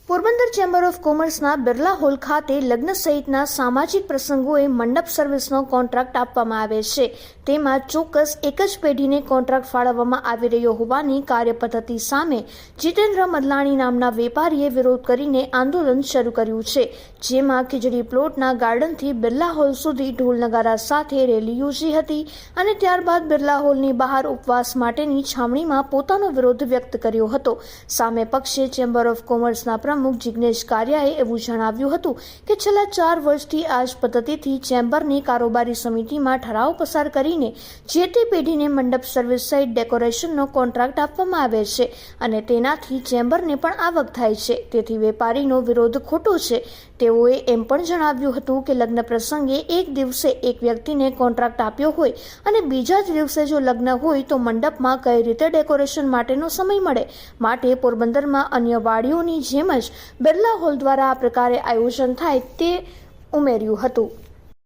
Porbandar chamber of કોમર્સના Birla hall ખાતે લગ્ન સહિતના સામાજિક પ્રસંગોએ મંડપ સર્વિસનો કોન્ટ્રાક્ટ આપવામાં આવે છે. તેમાં ચોક્કસ એક જ પેઢીને કોન્ટ્રાક્ટ ફાળવવામાં આવી રહ્યો હોવાની કાર્યપદ્ધતિ સામે જીતેન્દ્ર મદલાણી નામના વેપારીએ વિરોધ કરીને આંદોલન શરૂ કર્યું છે. જેમાં ખીજડી પ્લોટના ગાર્ડનથી બિરલા હોલ સુધી ઢોલ નગારા સાથે રેલી યોજી હતી અને ત્યારબાદ બિરલા હોલની બહાર ઉપવાસ માટેની છાવણીમાં પોતાનો વિરોધ વ્યક્ત કર્યો હતો. સામે પક્ષે ચેમ્બર ઓફ કોમર્સના પ્રમુખ જિગ્નેશ કારિયાએ એવું જણાવ્યું હતું કે છેલ્લા 4 વર્ષથી આ જ પદ્ધતિથી ચેમ્બરની કારોબારી સમિતિમાં ઠરાવ પસાર કરીને જે તે પેઢીને મંડપ સર્વિસ સહિત ડેકોરેશનનો કોન્ટ્રાક્ટ આપવામાં આવે છે અને તેનાથી ચેમ્બરને પણ આવક થાય છે. તેથી વેપારીનો વિરોધ ખોટો છે. તેઓએ એમ પણ જણાવ્યું હતું કે લગ્ન પ્રસંગે એક દિવસે એક વ્યક્તિને કોન્ટ્રાક્ટ આપ્યો હોય અને બીજા જ દિવસે જો લગ્ન હોય તો મંડપમાં કઈ રીતે ડેકોરેશન માટેનો સમય મળે. માટે પોરબંદરમાં અન્ય વાડીઓની જેમ જ બિરલા હોલ દ્વારા આ પ્રકારે આયોજન થાય તે ઉમેર્યું હતું.